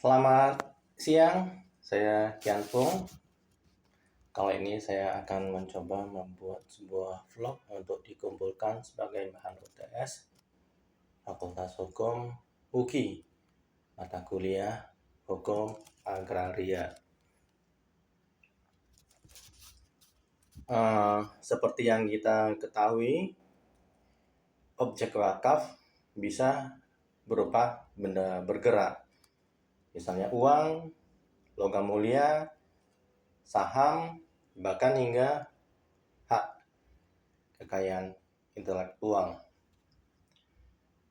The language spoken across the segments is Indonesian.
Selamat siang, saya Kian Pung. Kali ini saya akan mencoba membuat sebuah vlog untuk dikumpulkan sebagai bahan UTS Fakultas Hukum UKI, mata kuliah Hukum Agraria. Seperti yang kita ketahui, objek wakaf bisa berupa benda bergerak, misalnya uang, logam mulia, saham, bahkan hingga hak kekayaan intelektual.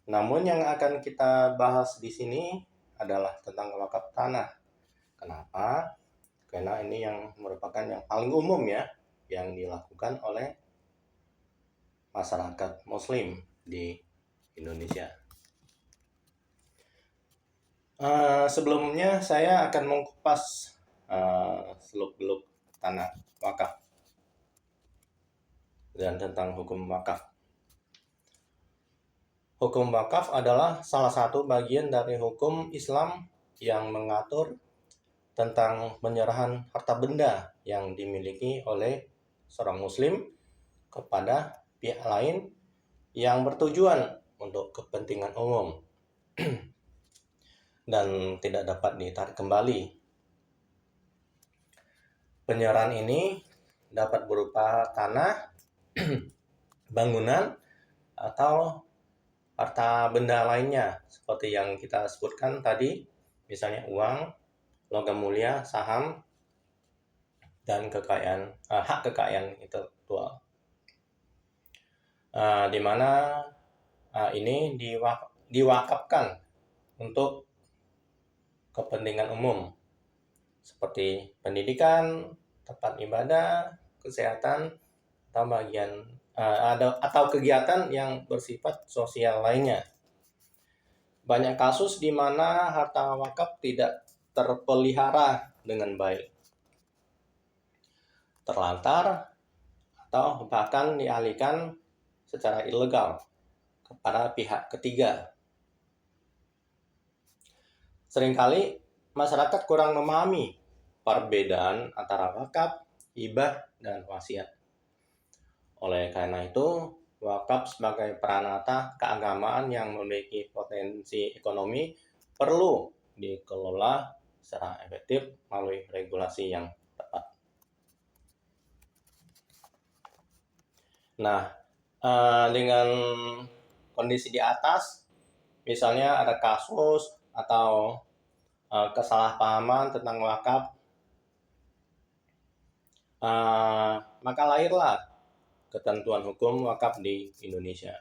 Namun yang akan kita bahas di sini adalah tentang wakaf tanah. Kenapa? Karena ini yang merupakan yang paling umum ya, yang dilakukan oleh masyarakat Muslim di Indonesia. Sebelumnya saya akan mengupas seluk-beluk tanah wakaf dan tentang hukum wakaf. Hukum wakaf adalah salah satu bagian dari hukum Islam yang mengatur tentang penyerahan harta benda yang dimiliki oleh seorang muslim kepada pihak lain yang bertujuan untuk kepentingan umum dan tidak dapat ditarik kembali. Penyerahan ini dapat berupa tanah, bangunan, atau harta benda lainnya seperti yang kita sebutkan tadi, misalnya uang, logam mulia, saham, dan hak kekayaan intelektual. Di mana ini diwakafkan untuk kepentingan umum seperti pendidikan, tempat ibadah, kesehatan, atau kegiatan yang bersifat sosial lainnya. Banyak kasus di mana harta wakaf tidak terpelihara dengan baik, terlantar, atau bahkan dialihkan secara ilegal kepada pihak ketiga. Seringkali masyarakat kurang memahami perbedaan antara wakaf, hibah, dan wasiat. Oleh karena itu, wakaf sebagai peranata keagamaan yang memiliki potensi ekonomi perlu dikelola secara efektif melalui regulasi yang tepat. Nah, dengan kondisi di atas, misalnya ada kasus atau kesalahpahaman tentang wakaf, maka lahirlah ketentuan hukum wakaf di Indonesia.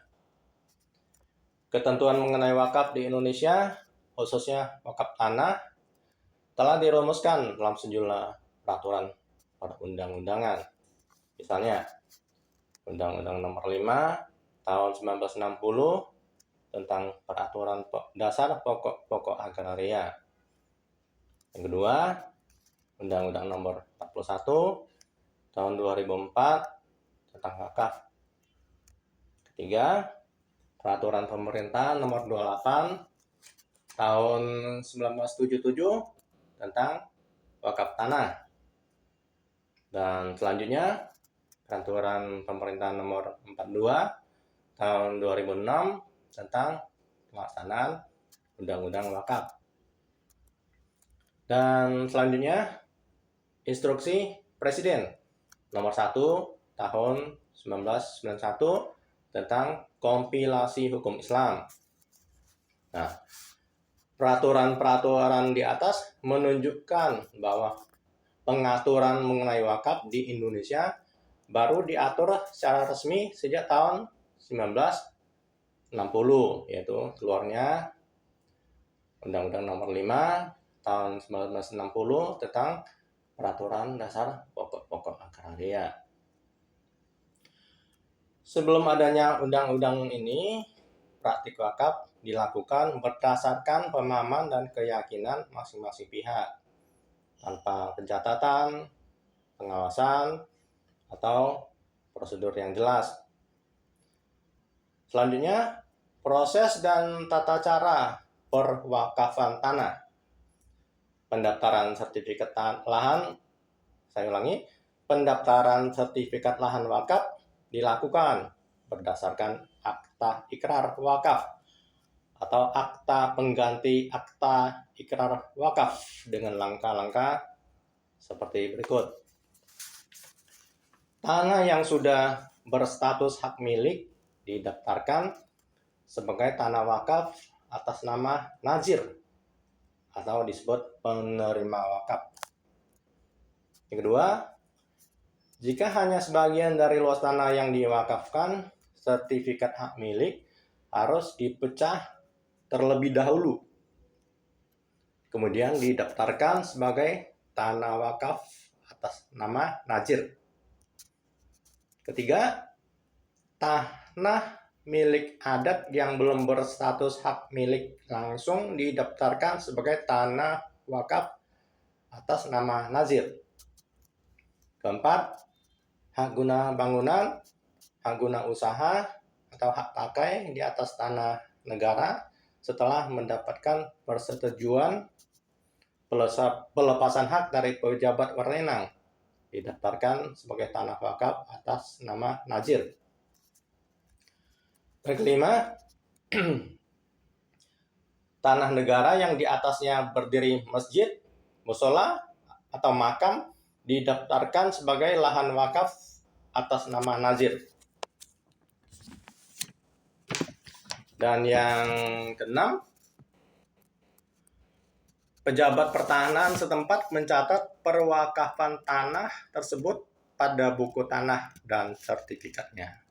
Ketentuan mengenai wakaf di Indonesia, khususnya wakaf tanah, telah dirumuskan dalam sejumlah peraturan perundang-undangan. Misalnya, Undang-Undang Nomor 5 Tahun 1960 tentang Peraturan Dasar Pokok-Pokok Agraria. Yang kedua, Undang-Undang Nomor 41 Tahun 2004 tentang wakaf. Ketiga, Peraturan Pemerintah Nomor 28 Tahun 1977 tentang wakaf tanah. Dan selanjutnya, Peraturan Pemerintah Nomor 42 Tahun 2006 tentang pelaksanaan Undang-Undang Wakaf. Dan selanjutnya, Instruksi Presiden Nomor 1 Tahun 1991 tentang kompilasi hukum Islam. Nah, peraturan-peraturan di atas menunjukkan bahwa pengaturan mengenai wakaf di Indonesia baru diatur secara resmi sejak tahun 1960, yaitu keluarnya Undang-Undang Nomor 5 Tahun 1960 tentang Peraturan Dasar Pokok-Pokok Agraria. Sebelum adanya undang-undang ini, praktik wakaf dilakukan berdasarkan pemahaman dan keyakinan masing-masing pihak, tanpa pencatatan, pengawasan, atau prosedur yang jelas. Selanjutnya, proses dan tata cara perwakafan tanah. pendaftaran sertifikat lahan, saya ulangi, pendaftaran sertifikat lahan wakaf dilakukan berdasarkan akta ikrar wakaf atau akta pengganti akta ikrar wakaf dengan langkah-langkah seperti berikut. Tanah yang sudah berstatus hak milik didaftarkan sebagai tanah wakaf atas nama nazir atau disebut penerima wakaf. Yang kedua, jika hanya sebagian dari luas tanah yang diwakafkan, sertifikat hak milik harus dipecah terlebih dahulu, kemudian didaftarkan sebagai tanah wakaf atas nama nazir. Ketiga, tanah milik adat yang belum berstatus hak milik langsung didaftarkan sebagai tanah wakaf atas nama nazir. Keempat, hak guna bangunan, hak guna usaha, atau hak pakai di atas tanah negara setelah mendapatkan persetujuan pelepasan hak dari pejabat berwenang didaftarkan sebagai tanah wakaf atas nama nazir. Yang kelima, tanah negara yang di atasnya berdiri masjid, musola, atau makam didaftarkan sebagai lahan wakaf atas nama nazir. Dan yang keenam, pejabat pertahanan setempat mencatat perwakafan tanah tersebut pada buku tanah dan sertifikatnya.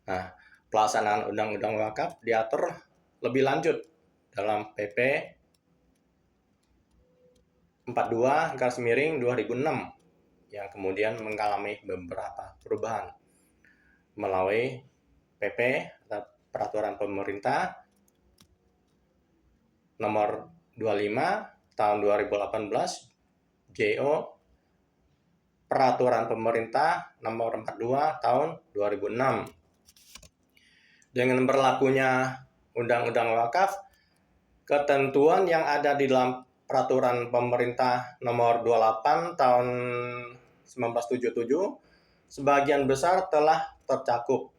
Nah, pelaksanaan Undang-Undang Wakaf diatur lebih lanjut dalam PP 42/2006 yang kemudian mengalami beberapa perubahan melalui PP atau Peraturan Pemerintah nomor 25 tahun 2018, JO Peraturan Pemerintah nomor 42 tahun 2006. Dengan berlakunya Undang-Undang Wakaf, ketentuan yang ada di dalam Peraturan Pemerintah nomor 28 tahun 1977 sebagian besar telah tercakup.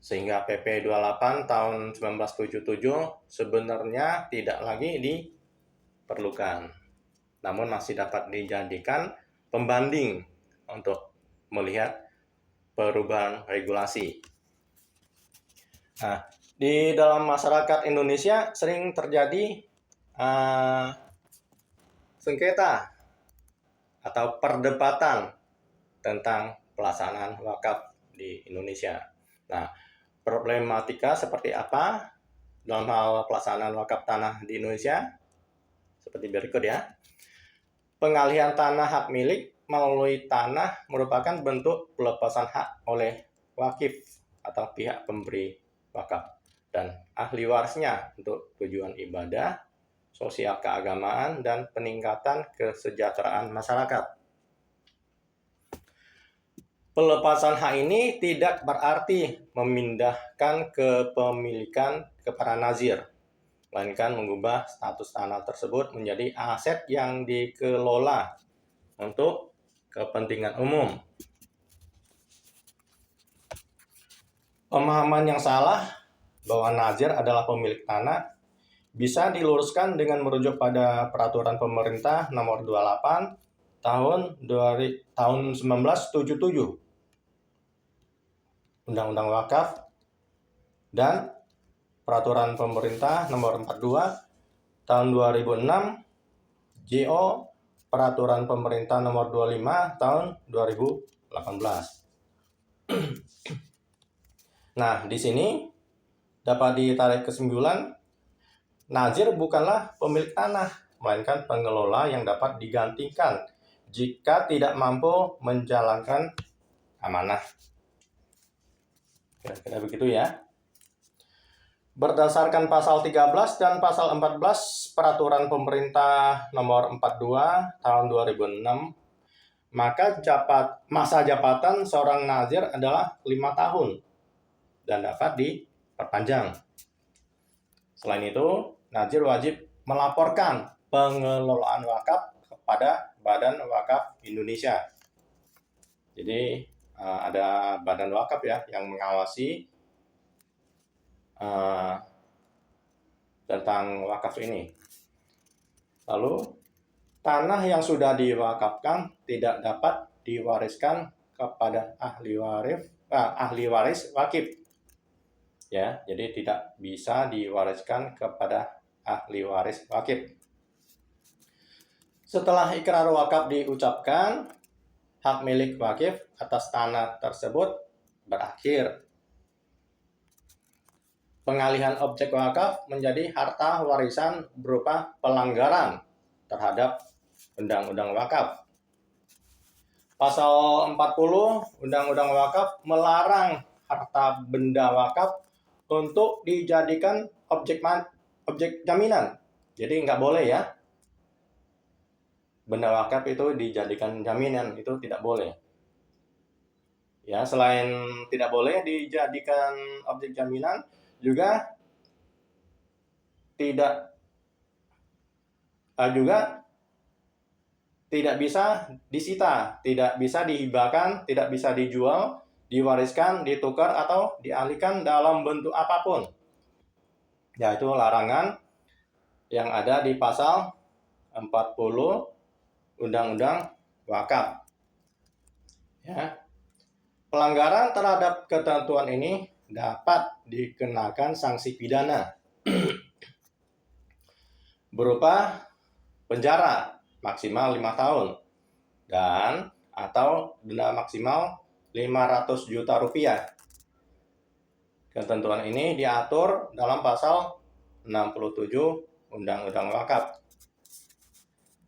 Sehingga PP 28 tahun 1977 sebenarnya tidak lagi diperlukan. Namun masih dapat dijadikan pembanding untuk melihat perubahan regulasi. Nah, di dalam masyarakat Indonesia sering terjadi sengketa atau perdebatan tentang pelaksanaan wakaf di Indonesia. Nah, problematika seperti apa dalam hal pelaksanaan wakaf tanah di Indonesia? Seperti berikut ya. Pengalihan tanah hak milik melalui tanah merupakan bentuk pelepasan hak oleh wakif atau pihak pemberi wakaf dan ahli warisnya untuk tujuan ibadah, sosial keagamaan, dan peningkatan kesejahteraan masyarakat. Pelepasan hak ini tidak berarti memindahkan kepemilikan kepada nazir, melainkan mengubah status tanah tersebut menjadi aset yang dikelola untuk kepentingan umum. Pemahaman yang salah bahwa nazir adalah pemilik tanah bisa diluruskan dengan merujuk pada Peraturan Pemerintah nomor 28 tahun 1977, Undang-Undang Wakaf, dan Peraturan Pemerintah nomor 42 tahun 2006, JO Peraturan Pemerintah nomor 25 tahun 2018. Nah, di sini dapat ditarik kesimpulan, nazir bukanlah pemilik tanah, melainkan pengelola yang dapat digantikan jika tidak mampu menjalankan amanah. Kira-kira begitu ya. Berdasarkan pasal 13 dan pasal 14 Peraturan Pemerintah nomor 42 tahun 2006, maka masa jabatan seorang nazir adalah 5 tahun dan dapat diperpanjang. Selain itu, nazir wajib melaporkan pengelolaan wakaf kepada Badan Wakaf Indonesia. Jadi ada Badan Wakaf ya yang mengawasi tentang wakaf ini. Lalu tanah yang sudah diwakafkan tidak dapat diwariskan kepada ahli waris wakif. Ya, jadi tidak bisa diwariskan kepada ahli waris wakif. Setelah ikrar wakaf diucapkan, hak milik wakif atas tanah tersebut berakhir. Pengalihan objek wakaf menjadi harta warisan berupa pelanggaran terhadap Undang-Undang Wakaf. Pasal 40 Undang-Undang Wakaf melarang harta benda wakaf untuk dijadikan objek jaminan. Jadi nggak boleh ya. Benda wakaf itu dijadikan jaminan, itu tidak boleh. Ya, selain tidak boleh dijadikan objek jaminan, juga tidak bisa disita, tidak bisa dihibahkan, tidak bisa dijual, diwariskan, ditukar, atau dialihkan dalam bentuk apapun. Yaitu larangan yang ada di pasal 40 Undang-Undang Wakaf. Ya. Pelanggaran terhadap ketentuan ini dapat dikenakan sanksi pidana berupa penjara maksimal 5 tahun dan atau denda maksimal 500 juta rupiah. Ketentuan ini diatur dalam pasal 67 Undang-Undang Wakaf.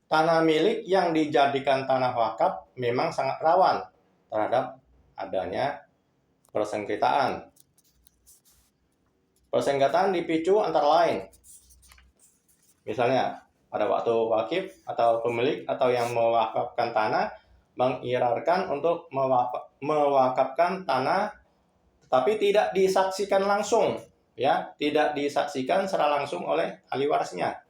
Tanah milik yang dijadikan tanah wakaf memang sangat rawan terhadap adanya persengketaan. Persengketaan dipicu antara lain, misalnya pada waktu wakif atau pemilik atau yang mewakafkan tanah mengirarkan untuk mewakafkan tanah tetapi tidak disaksikan langsung, ya, tidak disaksikan secara langsung oleh ahli warisnya,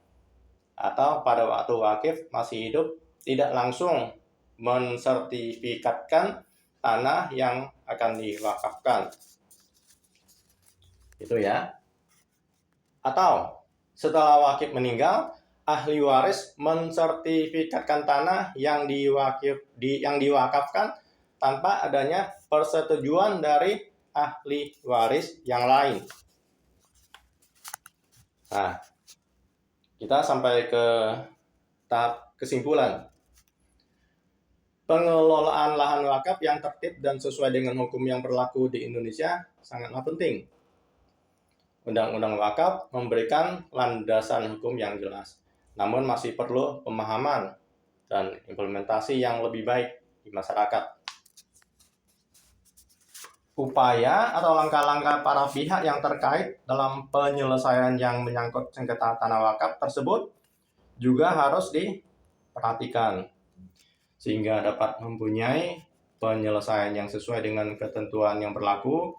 atau pada waktu wakif masih hidup tidak langsung mensertifikatkan tanah yang akan diwakafkan. Itu ya. Atau setelah wakif meninggal, ahli waris mensertifikatkan tanah yang diwakafkan tanpa adanya persetujuan dari ahli waris yang lain. Nah, kita sampai ke tahap kesimpulan. Pengelolaan lahan wakaf yang tertib dan sesuai dengan hukum yang berlaku di Indonesia sangatlah penting. Undang-Undang Wakaf memberikan landasan hukum yang jelas, namun masih perlu pemahaman dan implementasi yang lebih baik di masyarakat. Upaya atau langkah-langkah para pihak yang terkait dalam penyelesaian yang menyangkut sengketa tanah wakaf tersebut juga harus diperhatikan, sehingga dapat mempunyai penyelesaian yang sesuai dengan ketentuan yang berlaku,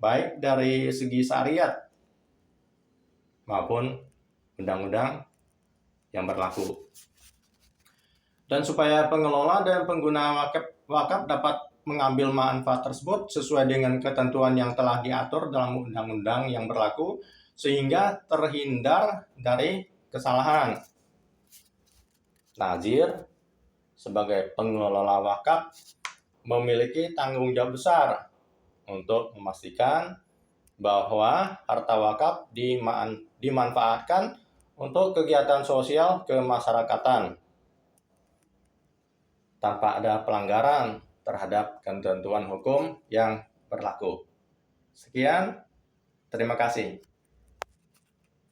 baik dari segi syariat maupun undang-undang yang berlaku. Dan supaya pengelola dan pengguna wakaf dapat mengambil manfaat tersebut sesuai dengan ketentuan yang telah diatur dalam undang-undang yang berlaku, sehingga terhindar dari kesalahan. Nazir sebagai pengelola wakaf memiliki tanggung jawab besar untuk memastikan bahwa harta wakaf dimanfaatkan untuk kegiatan sosial kemasyarakatan tanpa ada pelanggaran terhadap ketentuan hukum yang berlaku. Sekian, terima kasih.